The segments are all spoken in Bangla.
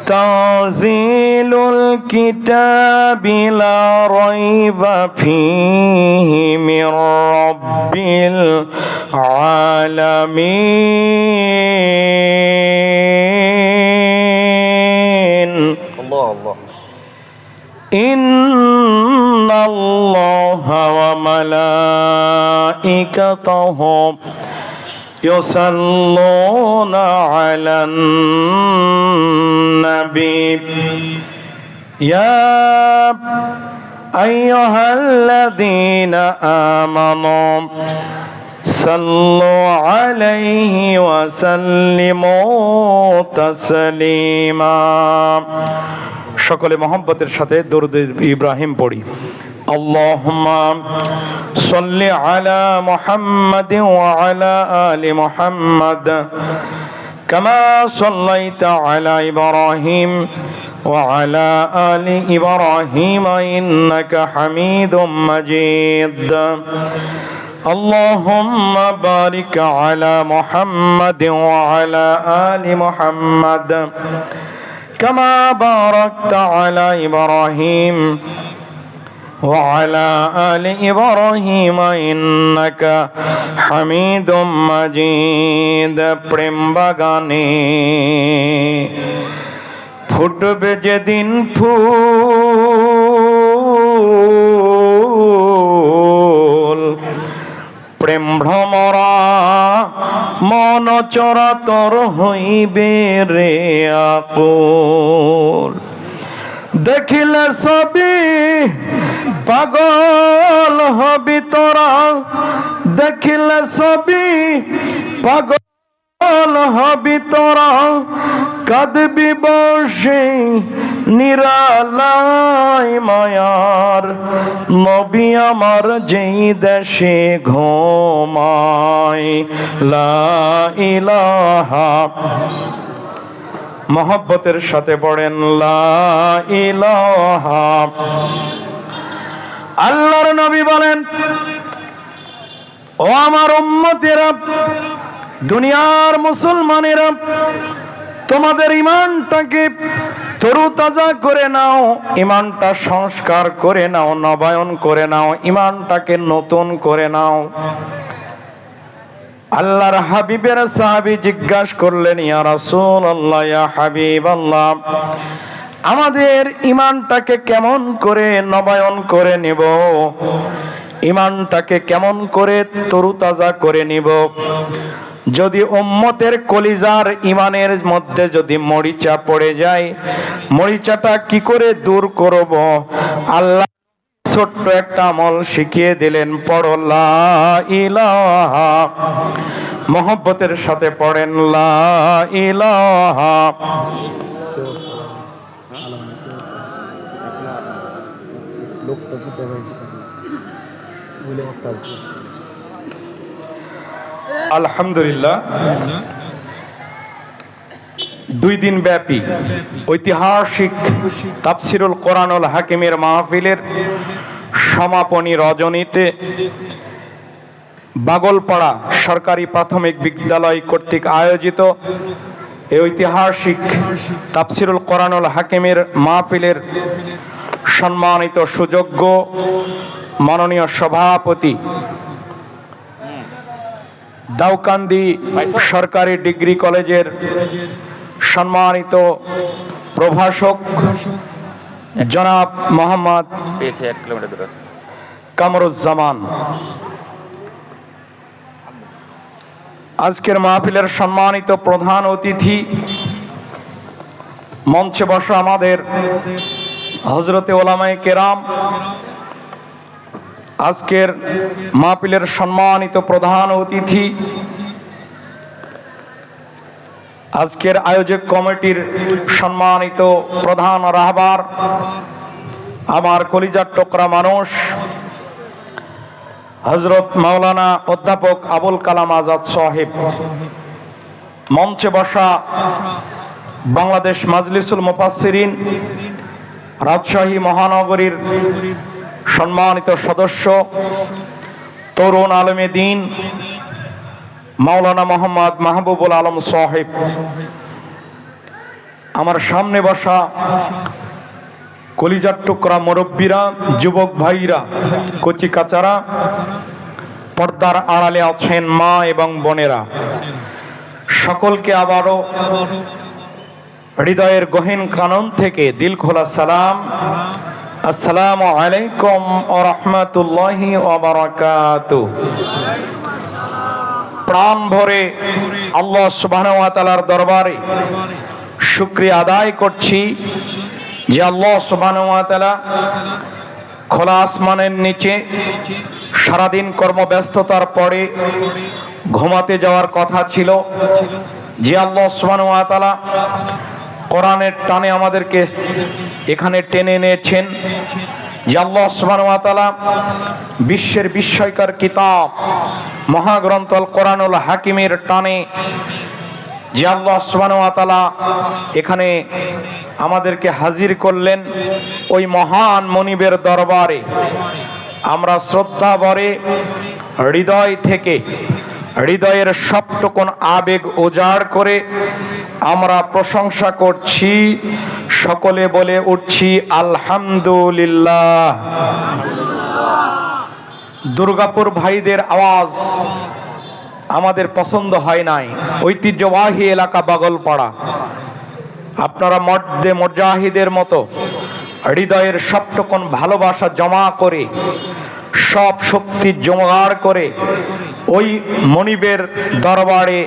تنزيل الكتاب لا ريب فيه من رب العالمين. الله الله. إن الله وملائكته يصلون على النبي يا أيها الذين آمنوا صلوا عليه وسلموا تسليما. সকলে মহব্বতের সাথে দরুদ ইব্রাহিম পড়ি। আল্লাহুম্মা সাল্লি আলা মুহাম্মাদিন ওয়া আলা আলি মুহাম্মাদ কামা সাল্লাইতা আলা ইব্রাহিম ওয়া আলা আলি ইব্রাহিম ইন্নাকা হামিদুম মাজিদ। আল্লাহুম্মা বারিক আলা মুহাম্মাদিন ওয়া আলা আলি মুহাম্মাদ كما باركت على إبراهيم وعلى آل إبراهيم إنك حميد مجيد. প্রেম বাগানে ফুটবে যেদিন ফুল, প্রেম ভ্রমরা মন চরাচর হইবে রে আকুল। দেখিলে সবই পাগল হবি তোরা, দেখিলে সবই পাগল হবি তোরা, কাঁদবি বসে নিরালাই মায়ার নবী আমার যেই দেশে ঘুমায়। লা ইলাহা, মহব্বতের সাথে পড়েন লা ইলাহা। আল্লাহর নবী বলেন, ও আমার উম্মতেরা, দুনিয়ার মুসলমানেরা, তোমাদের ঈমানটাকে তরুতাজা করে নাও, ঈমানটা সংস্কার করে নাও, নবায়ন করে নাও, ঈমানটাকে নতুন করে নাও। আল্লাহর হাবিবের সাহাবী জিজ্ঞাসা করলেন, ইয়া রাসূলুল্লাহ, ইয়া হাবিবাল্লাহ, আমাদের ঈমানটাকে কেমন করে নবায়ন করে নিব, ঈমানটাকে কেমন করে তরুতাজা করে নিব? যদি উম্মতের কলিজার ঈমানের মধ্যে যদি মরিচা পড়ে যায়, মরিচাটা কি করে দূর করব? আল্লাহ ছোট্ট একটা আমল শিখিয়ে দিলেন, পড়ো লা ইলাহা। মহব্বতের সাথে পড়েন লা ইলাহা। আলহামদুলিল্লাহ, 2 দিন ব্যাপী ঐতিহাসিক তাফসিরুল কোরআনুল হাকিমের মাহফিলের সমাপনী রজনীতে বাগলপাড়া সরকারি প্রাথমিক বিদ্যালয় কর্তৃক আয়োজিত এই ঐতিহাসিক তাফসিরুল কোরআনুল হাকিমের মাহফিলের সম্মানিত সুযোগ্য মাননীয় সভাপতি, দাউকান্দি সরকারি ডিগ্রি কলেজের সম্মানিত প্রভাষক জনাব মোহাম্মদ কামরুজ্জামান, আজকের মাহফিলের সম্মানিত প্রধান অতিথি, মঞ্চে বসা আমাদের হযরতে উলামায়ে কেরাম, আজকের মাহফিলের সম্মানিত প্রধান অতিথি, আজকের আয়োজক কমিটির সম্মানিত প্রধান রাহবার, আমার কলিজার টুকরা মানুষ হযরত মাওলানা অধ্যাপক আবুল কালাম আজাদ সাহেব, মঞ্চে বসা বাংলাদেশ মাজলিসুল মুফাসসিরিন রাজশাহী মহানগরীর সম্মানিত সদস্য, তরুণ আলেমে দ্বীন মাওলানা মোহাম্মদ মাহবুবুল আলম সাহেব, আমার সামনে বসা কলিজার টুকরা মুরব্বীরা, যুবক ভাইরা, কচি কাচারা, পর্দার আড়ালে আছেন মা এবং বোনেরা, সকলকে আবারও হৃদয়ের গহীন কানন থেকে দিল খোলা সালাম। আসসালামু আলাইকুম ওয়া রাহমাতুল্লাহি ওয়া বারাকাতুহু। প্রাণ ভরে আল্লাহ সুবহানাহু ওয়া তাআলার দরবারে শুকরিয়া আদায় করছি যে আল্লাহ সুবহানাহু ওয়া তাআলা খোলা আসমানের নিচে সারাদিন কর্মব্যস্ততার পরে ঘুমাতে যাওয়ার কথা ছিল, যে আল্লাহ সুবহানাহু ওয়া তাআলা কোরআনের টানে আমাদেরকে এখানে টেনে এনেছেন, যে আল্লাহ সুবহানাহু ওয়া তাআলা বিশ্বের বিস্ময়কর কিতাব মহাগ্রন্থ আল কোরআনুল হাকিমের টানে যে আল্লাহ সুবহানাহু ওয়া তাআলা এখানে আমাদেরকে হাজির করলেন, ওই মহান মনিবের দরবারে আমরা শ্রদ্ধা ভরে হৃদয় থেকে হৃদয়ের সবটুকুন আবেগ উজাড় করে আমরা প্রশংসা করছি, সকলে বলে উঠছি আলহামদুলিল্লাহ। দুর্গাপুর ভাইদের আওয়াজ আমাদের পছন্দ হয় নাই, ঐতিহ্যবাহী এলাকা বাগলপাড়া। আপনারা মর্দে মুজাহিদের মতো হৃদয়ের সবটুকুন ভালোবাসা জমা করে, সব শক্তি জোগাড় করে ওই মনিবের দরবারে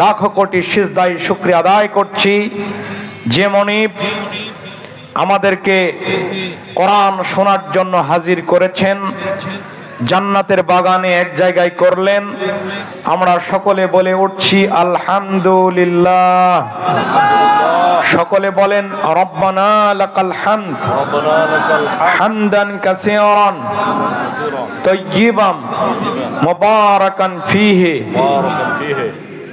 লাখো কোটি সিজদায় শুকরিয়া আদায় করছি, যে মনিব আমাদেরকে কোরআন শোনার জন্য হাজির করেছেন, জান্নাতের বাগানে এক জায়গায় করলেন। আমরা সকলে বলে উঠছি আলহামদুলিল্লাহ। সকলে বলেন রব্বানা লাকাল হামদ হামদান কাসীরান তাইয়িবান মুবারাকান ফীহি।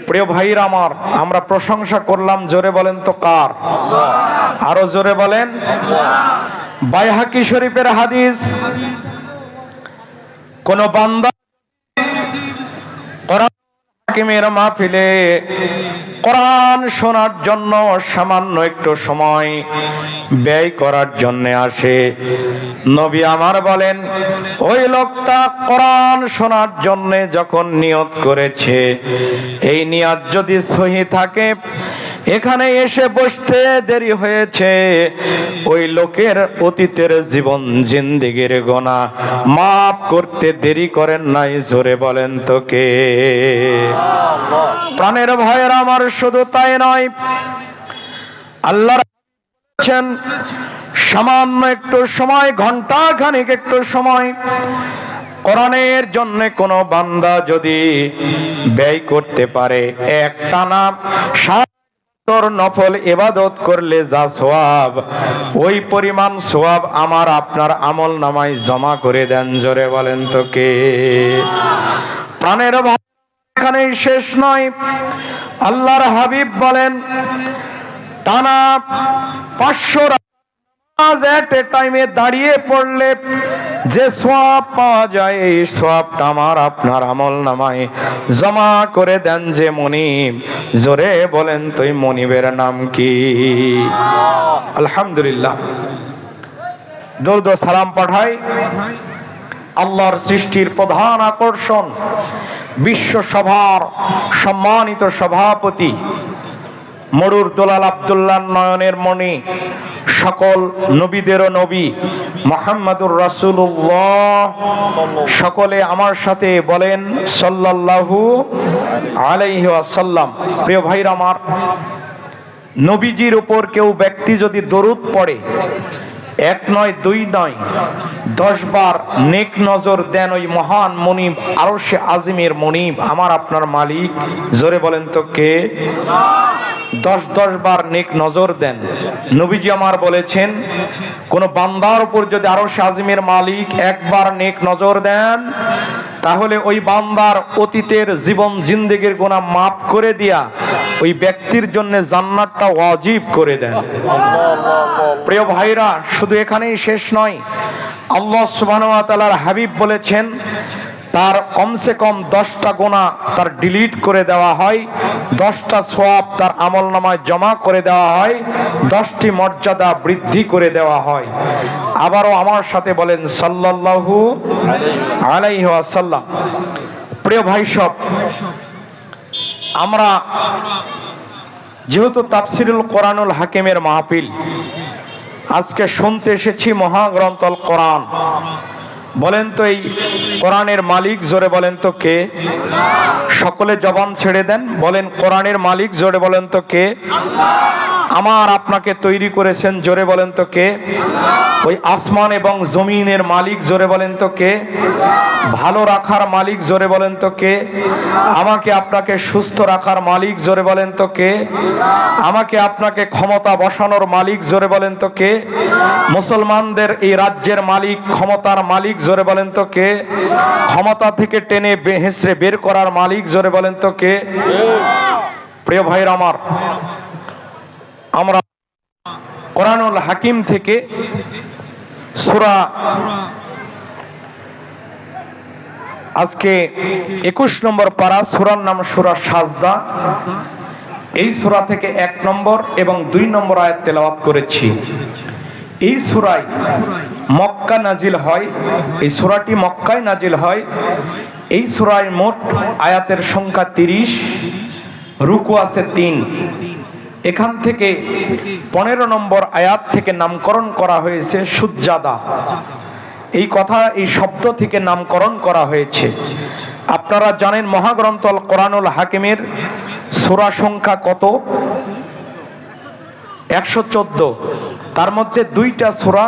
প্রিয় ভাইরা আমার, আমরা প্রশংসা করলাম, জোরে বলেন তো কার? আরো জোরে বলেন। বাইহাকি শরীফের হাদিস, কোন বান্দা কোরআন হাকিমের মাহফিলে কোরআন শোনার জন্য সামান্য একটু সময় ব্যয় করার জন্য আসে, নবী আমার বলেন ওই লোকটা কোরআন শোনার জন্য যখন নিয়ত করেছে, এই নিয়ত যদি সহি থাকে, এখানে এসে বসতে দেরি হয়েছে, ওই লোকের অতীতের জীবন জিন্দেগির গুনাহ মাফ করতে দেরি করেন নাই। জোরে বলেন তো কে? প্রাণের ভাইয়েরা আমার, শুধু তাই নয়, আল্লাহ বলেছেন সামান্য একটু সময়, ঘন্টা খানিক একটু সময় কোরআনের জন্য কোন বান্দা যদি ব্যয় করতে পারে, একটানা নফল ইবাদত করলে যা সওয়াব, ওই পরিমাণ সওয়াব আমার আপনার আমল নামায় জমা করে দেন। জোরে বলেন তো কে? প্রাণের ভাই, এখানেই শেষ নয়। আল্লাহর হাবিব বলেন টানা 500 নামাজ এট এ টাইমে দাঁড়িয়ে পড়লে যে সওয়াব পাওয়া যায়, এই সওয়াবটা আমার আপনার আমল নামায় জমা করে দেন যে মনিব। জোরে বলেন তো এই মনিবের নাম কি? আলহামদুলিল্লাহ। দরুদ ও সালাম পাঠাই আল্লাহর সৃষ্টির প্রধান আকর্ষণ, বিশ্ব সভার সম্মানিত সভাপতি মরুর দোলাল আব্দুল্লাহ নয়নের মণি, সকল নবীদেরও নবী মুহাম্মদুর রাসূলুল্লাহ। সকলে আমার সাথে বলেন সাল্লাল্লাহু আলাইহি ওয়াসাল্লাম। প্রিয় ভাইরা আমার, নবীজির উপর কেউ ব্যক্তি যদি দরুদ পড়ে, 1 নয় 2 নয় 10 বার নেক নজর দেন ওই মহান মনিব, আরশে আজিমের মনিব, আমার আপনার মালিক। জোরে বলেন তো কে? 10 বার নেক নজর দেন। নবীজি আমার বলেছেন, কোন বান্দার উপর যদি আরশে আজিমের মালিক একবার নেক নজর দেন, তাহলে ওই বান্দার অতীতের জীবন জিন্দেগির গুনাহ মাফ করে দিয়া ওই ব্যক্তির জন্য জান্নাতটা ওয়াজিব করে দেন। প্রিয় ভাইরা, শুধু এখানেই শেষ নয়, আল্লাহ সুবহানাহু ওয়া তাআলার হাবিব বলেছেন তার কমসে কম 10টা গুনাহ তার ডিলিট করে দেওয়া হয়, 10টা সওয়াব তার আমলনামায় জমা করে দেওয়া হয়, 10টি মর্যাদা বৃদ্ধি করে দেওয়া হয়। আবারও আমার সাথে বলেন সাল্লাল্লাহু আলাইহি ওয়াসাল্লাম। প্রিয় ভাই সব, আমরা যেহেতু তাফসিরুল কোরআনুল হাকিমের মাহফিল আজকে শুনতে এসেছি মহাগ্রন্থ আল কোরআন, বলেন তো এই কোরআনের মালিক জোরে বলেন তো কে? সকলে জবান ছেড়ে দেন, বলেন কোরআনের মালিক জোরে বলেন তো কে? আমার আপনাকে তৈরি করেছেন জোরে বলেন তো কে? ওই আসমান এবং জমিনের মালিক জোরে বলেন তো কে? ভালো রাখার মালিক জোরে বলেন তো কে? আমাকে আপনাকে সুস্থ রাখার মালিক জোরে বলেন তো কে? আমাকে আপনাকে ক্ষমতা বসানোর মালিক জোরে বলেন তো কে? মুসলমানদের এই রাজ্যের মালিক, ক্ষমতার মালিক জোরে বলেন তো কে? ক্ষমতা থেকে টেনে হেসড়ে বের করার মালিক জোরে বলেন তো কে? প্রিয় ভাইরা আমার, আমরা কোরআনুল হাকিম থেকে সূরা আজকে 21 নম্বর পারা, সূরার নাম সূরা সাজদা। এই সূরা থেকে 1 নম্বর এবং 2 নম্বর আয়াত তেলাওয়াত করেছি। এই সূরায় মক্কা নাজিল হয়, এই সূরাটি মক্কায় নাজিল হয়। এই সূরায় মোট আয়াতের সংখ্যা 30, রুকু আছে 3। এখান থেকে 15 নম্বর আয়াত থেকে নামকরণ করা হয়েছে সুজ্জাদা। এই কথা, এই শব্দ থেকে নামকরণ করা হয়েছে। আপনারা জানেন মহাগ্রন্থ আল কোরআনুল হাকিমের সূরা সংখ্যা কত? 114। তার মধ্যে 2টা সূরা,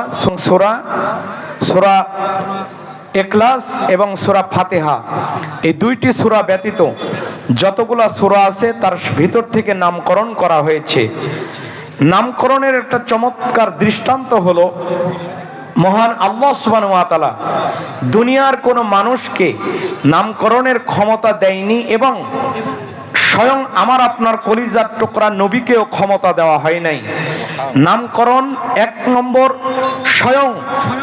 সূরা ইখলাস এবং সূরা ফাতিহা, এই 2টি সূরা ব্যতীত যতগুলা সূরা আছে তার ভিতর থেকে নামকরণ করা হয়েছে। নামকরণের একটা চমৎকার দৃষ্টান্ত হলো, মহান আল্লাহ সুবহানাহু ওয়া তাআলা দুনিয়ার কোনো মানুষকে নামকরণের ক্ষমতা দেয়নি এবং স্বয়ং আমার আপনার কলিজার টুকরা নবীকেও ক্ষমতা দেওয়া হয় নাই। নামকরণ 1 নম্বর, স্বয়ং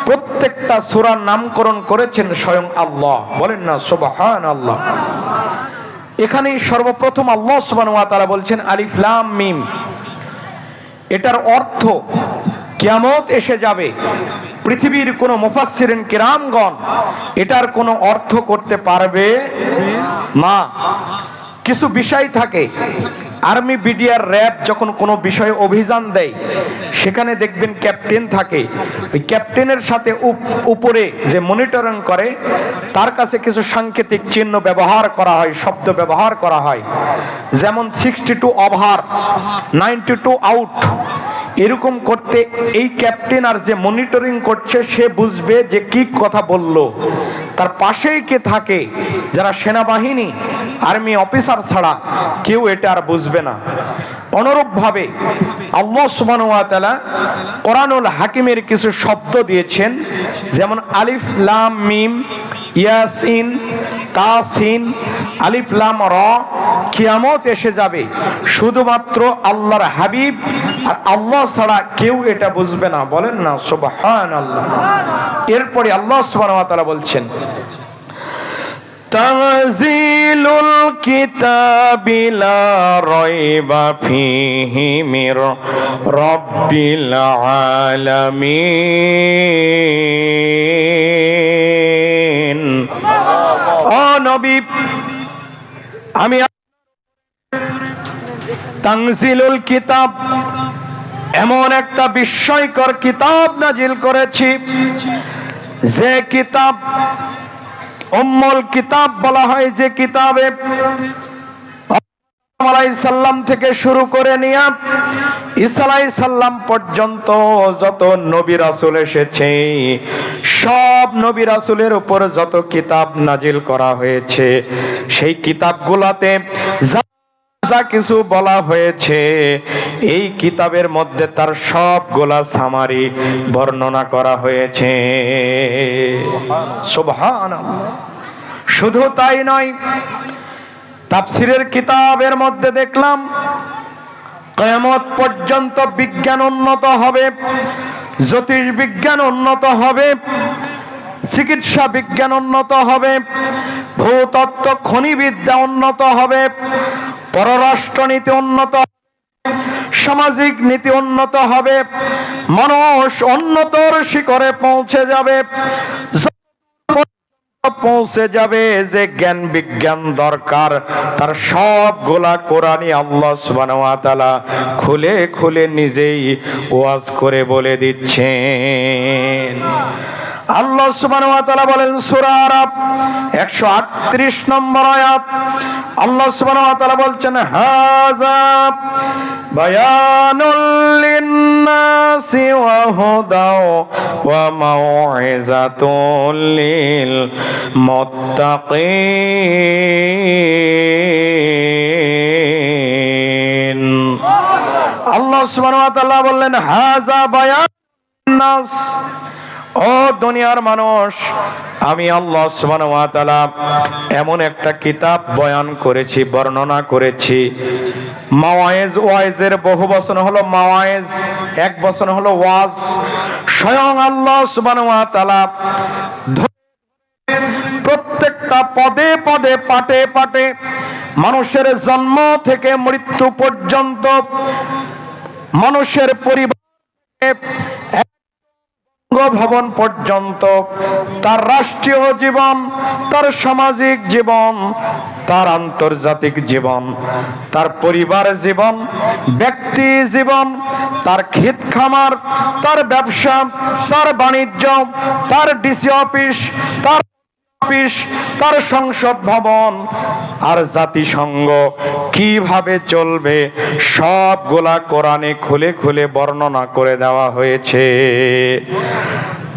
প্রত্যেকটা সূরার নামকরণ করেছেন স্বয়ং আল্লাহ। বলেন না সুবহানাল্লাহ। এখানেই সর্বপ্রথম আল্লাহ সুবহানাহু ওয়া তাআলা বলছেন আলিফ লাম মিম। এটার অর্থ কিয়ামত এসে যাবে, পৃথিবীর কোনো মুফাসসিরিন কিরামগণ এটার কোনো অর্থ করতে পারবে না। কিছু বিষয় থাকে, আর্মি, বিডিআর, র্যাব যখন কোনো বিষয়ে অভিযান দেয় সেখানে দেখবেন ক্যাপ্টেন থাকে। ওই ক্যাপ্টেনের সাথে উপরে যে মনিটরিং করে তার কাছে কিছু সাংকেতিক চিহ্ন ব্যবহার করা হয়, শব্দ ব্যবহার করা হয়। যেমন 62 ওভার, 92 আউট। এরকম করতে এই ক্যাপ্টেন আর যে মনিটরিং করছে সে বুঝবে যে কি কথা বলল। তার পাশেই কে থাকে, যারা সেনাবাহিনী, আর্মি অফিসার ছাড়া কেউ এটা আর বুঝবে না। অনুরূপভাবে আল্লাহ সুবহানাহু ওয়া তাআলা কোরআনুল হাকিমের কিছু শব্দ দিয়েছেন, যেমন আলিফ লাম মিম, ইয়াসিন, তাসিন, আলিফ লাম র। কিয়ামত এসে যাবে, শুধুমাত্র আল্লাহর হাবিব আর আল্লাহ ছাড়া কেউ এটা বুঝবে না। বলেন না সুবহানাল্লাহ। এরপরে আল্লাহ সুবহানাহু ওয়া তাআলা বলছেন তানজিলুল কিতাবি লা রাইবা ফীহি মির রাব্বিল আলামিন। ও নবী, আমি তানজিলুল কিতাব, এমন একটা বিস্ময়কর কিতাব নাজিল করেছি যে কিতাব উম্মুল কিতাব বলা হয়, যে কিতাবে আলাইহিসসালাম থেকে শুরু করে নিয়ে ঈসা আলাইহিসসালাম পর্যন্ত যত নবী রাসূল এসেছে সব নবী রাসূলের উপর যত কিতাব নাজিল করা হয়েছে সেই কিতাবগুলোতে যা কিছু বলা হয়েছে এই কিতাবের মধ্যে তার সবগুলা সামারি বর্ণনা করা হয়েছে। সুবহানাল্লাহ। শুধু তাই নয়, তাফসীরের কিতাবের মধ্যে দেখলাম কিয়ামত পর্যন্ত বিজ্ঞান উন্নত হবে, জ্যোতির্বিজ্ঞান উন্নত হবে, চিকিৎসা বিজ্ঞান উন্নত হবে, ভূতত্ত্ব খনিবিদ্যা উন্নত হবে, পররাষ্ট্রনীতি উন্নত, সামাজিক নীতি উন্নত হবে, মানুষ উন্নতর শিখরে পৌঁছে যাবে, পৌঁছে যাবে যে জ্ঞান বিজ্ঞান দরকার তার সবগুলা কোরআনই আল্লাহ সুবহানাহু ওয়া তাআলা খুলে খুলে নিজেই ওয়াজ করে বলে দিচ্ছেন। আল্লাহ সুবহানাহু ওয়া তাআলা বলেন সূরা আরাফ 138 নম্বর আয়াত, আল্লাহ সুবহানাহু ওয়া তাআলা বলছেন হাযা বায়ানুল লিন-নাসি ওয়া হুদাও ওয়া মাউইযাতুল লিল মুত্তাকিন। আল্লাহ সুবহানাহু ওয়া তাআলা বললেন হাযা বায়ানুন নাস, ও দুনিয়ার মানুষ, আমি আল্লাহ সুবহানাহু ওয়া তাআলা এমন একটা কিতাব বয়ান করেছি, বর্ণনা করেছি। মাওয়াইজ, ওয়াইজের বহু বচন হলো মাওয়াইজ, এক বচন হলো ওয়াজ। স্বয়ং আল্লাহ সুবহানাহু ওয়া তাআলা প্রত্যেকটা পদে পদে পাটে পাটে মানুষের জন্ম থেকে মৃত্যু পর্যন্ত, মানুষের পরিবার ভবন পর্যন্ত, তার রাষ্ট্রীয় জীবন, তার সামাজিক জীবন, তার আন্তর্জাতিক জীবন, তার পরিবার জীবন, ব্যক্তি জীবন, তার ক্ষেত খামার, তার ব্যবসা, তার বাণিজ্য, তার ডিসি অফিস, তার অফিস, তার সংসদ ভবন আর জাতিসংঘ কিভাবে চলবে সবগুলা কোরআনে খুলে খুলে বর্ণনা করে দেওয়া হয়েছে।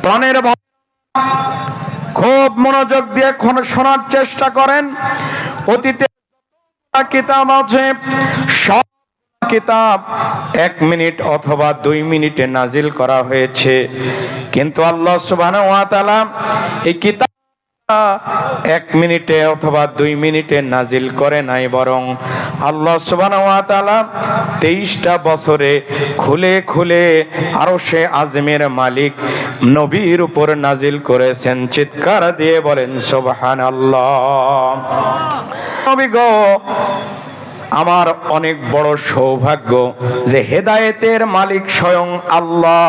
প্রাণের খুব মনোযোগ দিয়ে শোনার চেষ্টা করেন। অতীতে কিতাব আছে, সব কিতাব 1 মিনিট অথবা 2 মিনিটে নাজিল করা হয়েছে, কিন্তু আল্লাহ সুবহানাহু ওয়া তাআলা এই কিতাব 1 মিনিটে অথবা 2 মিনিটে নাজিল করে নাই, বরং আল্লাহ সুবহানাহু ওয়া তাআলা 23টা বছরে খুলে খুলে আরশে আযমের মালিক নবীর উপর নাজিল করেছেন। চিৎকার দিয়ে বলেন সুবহানাল্লাহ। নবী গো, আমার অনেক বড় সৌভাগ্য যে হেদায়েতের মালিক স্বয়ং আল্লাহ,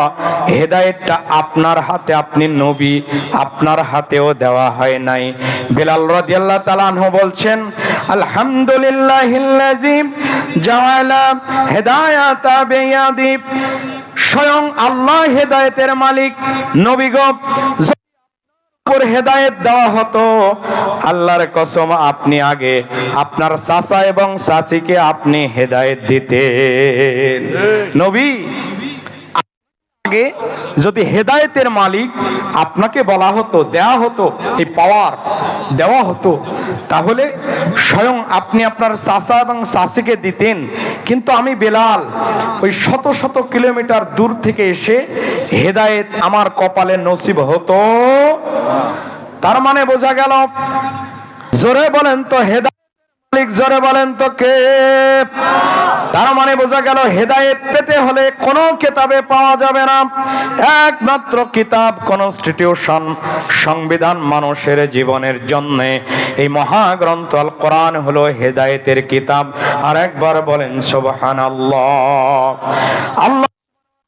হেদায়েতটা আপনার হাতে, আপনি নবী, আপনার হাতেও দেওয়া হয় নাই। বিলাল রাদিয়াল্লাহু তাআলা আনহু বলছেন আলহামদুলিল্লাহিল্লাযী জাআলা হিদায়াতা বিয়াদি, স্বয়ং আল্লাহ হেদায়েতের মালিক। নবী গো, হেদায়েত দেওয়া হতো, আল্লাহর কসম আপনি আগে আপনার চাচা এবং চাচিকে আপনি হেদায়েত দিতেন। নবী আগে যদি হেদায়েতের মালিক আপনাকে বলা হতো, দেওয়া হতো, এই পাওয়ার দেওয়া হতো, তাহলে স্বয়ং আপনি আপনার চাচা এবং চাচিকে দিতেন। কিন্তু আমি বেলাল ওই শত শত কিলোমিটার দূর থেকে এসে হেদায়েত আমার কপালে নসিব হতো। তার মানে বোঝা গেল, জোরে বলেন তো হেদায়েত মালিক, জোরে বলেন তো কে? তার মানে বোঝা গেল হেদায়েত পেতে হলে কোনো কিতাবে পাওয়া যাবে না, একমাত্র কিতাব কনস্টিটিউশন, সংবিধান মানুষের জীবনের জন্য এই মহাগ্রন্থ আল কোরআন হলো হেদায়েতের কিতাব। আর একবার বলেন সুবহানাল্লাহ। আল্লাহ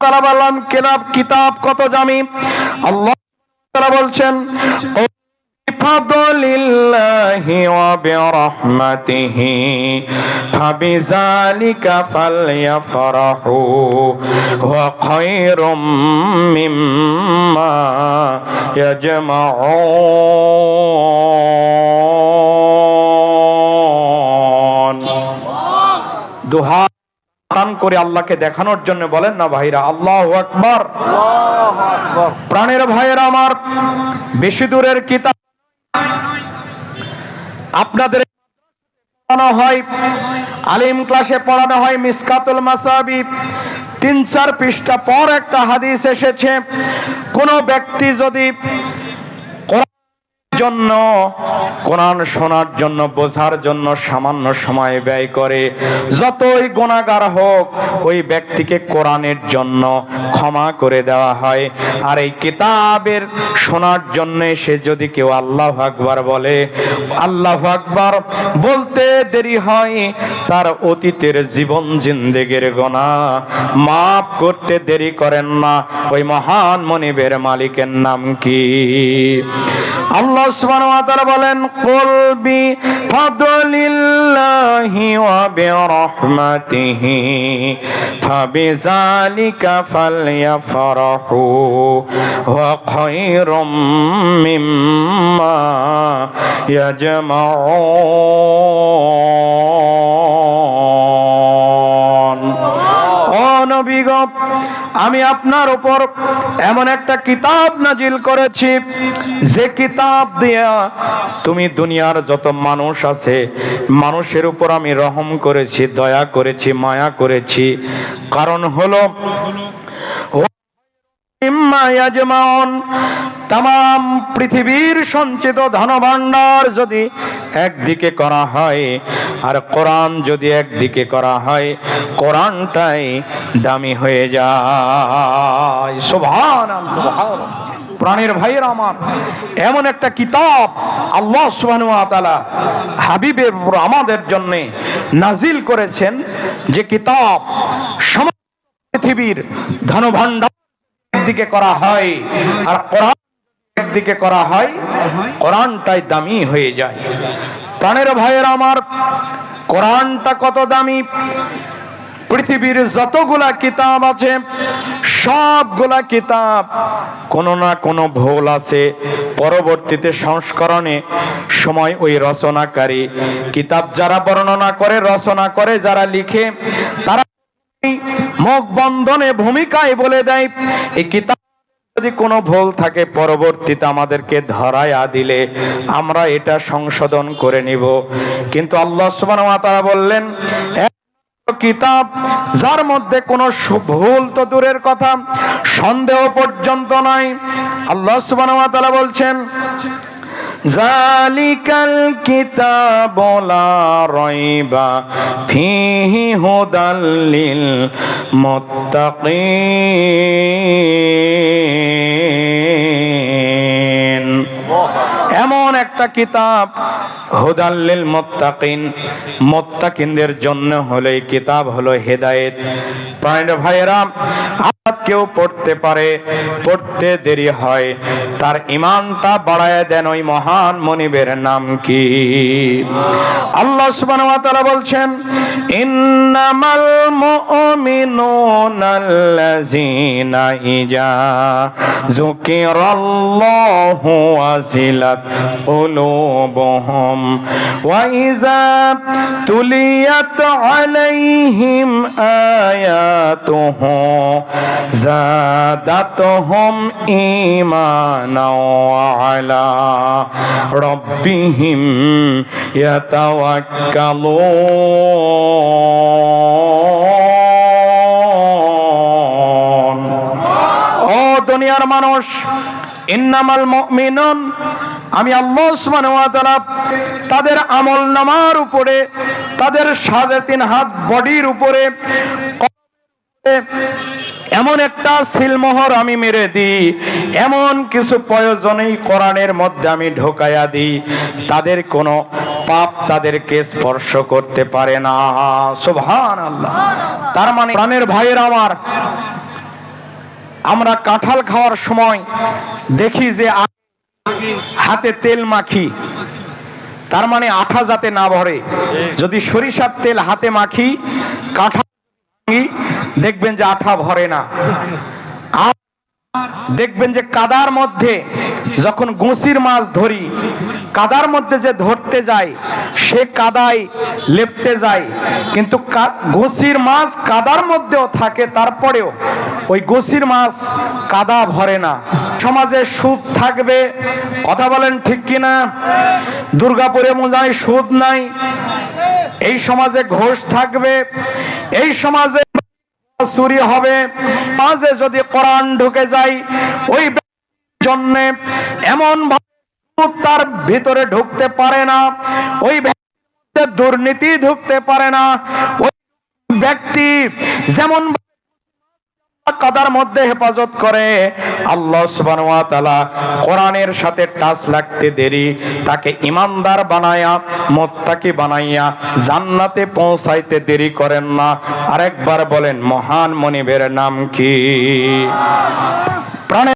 তাআলা বলেন কিতাব কত দামি। আল্লাহ তাআলা বলছেন বিফাদলিল্লাহি ওয়া বিরহমাতিহি ফাবিযালিকা ফালইফরাহু ওয়া খায়রুম মিম্মা ইয়াজমাউন। দুহা টান করে আল্লাহকে দেখানোর জন্য বলেন না ভাইরা আল্লাহু আকবার। প্রাণের ভাইয়েরা আমার, বেশি দূরের কিতাব আপনাদের পড়ানো হয়, আলিম ক্লাসে পড়ানো হয় মিসকাতুল মাসাবি, 3-4 পৃষ্ঠা পর একটা হাদিস এসেছে, কোন ব্যক্তি যদি জন্য, কোরআন শোনার জন্য, বোঝার জন্য সামান্য সময় ব্যয় করে, যতই গুনাহগার হোক ওই ব্যক্তিকে কোরআনের জন্য ক্ষমা করে দেওয়া হয়। আর এই কিতাবের শোনার জন্য সে যদি কেউ আল্লাহু আকবার বলে, আল্লাহু আকবার বলতে দেরি হয়, তার অতীতের জীবন জিন্দেগির গুনাহ মাফ করতে দেরি করেন না। ওই মহান মনিবের মালিকের নাম কি? আল্লাহ সুবহানাহু ওয়া তাআলা বলেন, কুল বি ফাদলিল্লাহি ওয়া বিরাহমাতিহি ফাবিযালিকা ফালইফরাহু ওয়া খায়রুম মিম্মা ইয়াজমাউন। ও নবী গো, আমি আপনার উপর এমন একটা কিতাব নাজিল করেছি, যে কিতাব দিয়া তুমি দুনিয়ার যত মানুষ আছে মানুষের উপর আমি রহম করেছি, দয়া করেছি, মায়া করেছি। কারণ হলো তাম পৃথিবীর সঞ্চিত ধনভাণ্ডার যদি একদিকে করা হয় আর কোরআন যদি একদিকে করা হয়, কোরআনটাই দামি হয়ে যায়। সুবহানাল্লাহ। প্রাণের ভাইয়ের আমার, এমন একটা কিতাব আল্লাহ সুবহানাহু ওয়া তাআলা হাবিবের উপর আমাদের জন্য নাজিল করেছেন, যে কিতাব সমস্ত পৃথিবীর ধনভাণ্ডার একদিকে করা হয় আর কোরআন একদিকে করা হয়, কোরআনটাই দামি হয়ে যায়। প্রাণের ভাইয়ের আমার, কোরআনটা কত দামি! পৃথিবীর যতগুলা কিতাব আছে সবগুলা কিতাব কোনো না কোনো ভুল আছে। পরবর্তীতে সংস্করণে সময় ওই রচনাকারী কিতাব যারা বর্ণনা করে, রচনা করে, যারা লিখে, তারা মুখ বন্ধনে ভূমিকায় বলে দেয় এই কিতাব যদি কোনো ভুল থাকে পরবর্তীতে আমাদেরকে ধরায়া দিলে আমরা এটা সংশোধন করে নিব। কিন্তু আল্লাহ সুবহানাহু ওয়া তাআলা বললেন, কিতাব যার মধ্যে কোনো ভুল তো দূরের কথা, সন্দেহ পর্যন্ত নাই। আল্লাহ সুবহানাহু ওয়া তাআলা বলছেন, জালিকাল কিতাবু লা রাইবা ফীহি হুদাল লিল মুত্তাকিন। এমন একটা কিতাব হুদাল লিল মুত্তাকিন, মুত্তাকিনদের জন্য হলো এই কিতাব, হলো হেদায়েত। প্রাণের ভাইয়েরা, কেউ পড়তে পারে, পড়তে দেরি হয়, তার ঈমানটা বাড়ায় দেন ওই মহান মনিবের নাম কি? আল্লাহ সুবহানাহু ওয়া তাআলা বলছেন, ইন্নামাল মুমিনুনাল্লাযীনা ইযা যুকিরাল্লাহু ওয়াজিলাত কুলুবুহুম ওয়া ইযা তুলিয়াত আলাইহিম আয়াতুহু যাদাতুহুম ঈমানাও ওয়া আলা রাব্বিহিম ইয়াতাওয়াক্কালুন। ও দুনিয়ার মানুষ, ইন্নামাল মুমিনুন, আমি আল্লাহ সুবহানাহু ওয়া তাআলা তাদের আমলনামার উপরে, তাদের 3.5 হাত বডির উপরে এমন একটা সিলমোহর আমি মেরে দিই, এমন কিছু প্রয়োজনেই কোরআনের মধ্যে আমি ঢোকায়া দিই, তাদের কোনো পাপ তাদেরকে স্পর্শ করতে পারে না। সুবহানাল্লাহ। তার মানে প্রাণের ভাইয়ের আমার, আমরা কাঁঠাল খাওয়ার সময় দেখি যে হাতে তেল মাখি, তার মানে আঠা যাতে না ভরে। যদি সরিষার তেল হাতে মাখি, কাঁঠাল দেখবেন যে আঠা ভরে না। আর দেখবেন যে কাদার মধ্যে যখন গুঁসির মাছ ধরি, কাদার মধ্যে যে ধরতে যায় সে কাদায় লেপ্টে যায়, কিন্তু গুঁসির মাছ কাদার মধ্যেও থাকে, তারপরেও ওই গুঁসির মাছ কাদা ভরে না। সমাজে সুদ থাকবে, কথা বলেন ঠিক কিনা? দুর্গাপুরে মনে হয় সুদ নাই। এই সমাজে ঘোষ থাকবে, এই সমাজে চুরি হবে। মাঝে যদি কোরআন ঢুকে যায়, ওই জন্য এমন ভাবে তার ভিতরে ঢুকতে পারে না, ওই ব্যক্তির দুর্নীতি ঢুকতে পারে না। ওই ব্যক্তি যেমন কাদার মধ্যে হেফাজত করে, আল্লাহ সুবহানাহু ওয়া তাআলা কোরআনের সাথে টাচ লাগতে দেরি তাকে ঈমানদার বানায়া মুত্তাকি বানাইয়া জান্নাতে পৌঁছাইতে দেরি করেন না। আরেকবার বলেন, মহান মনিবের নাম কি?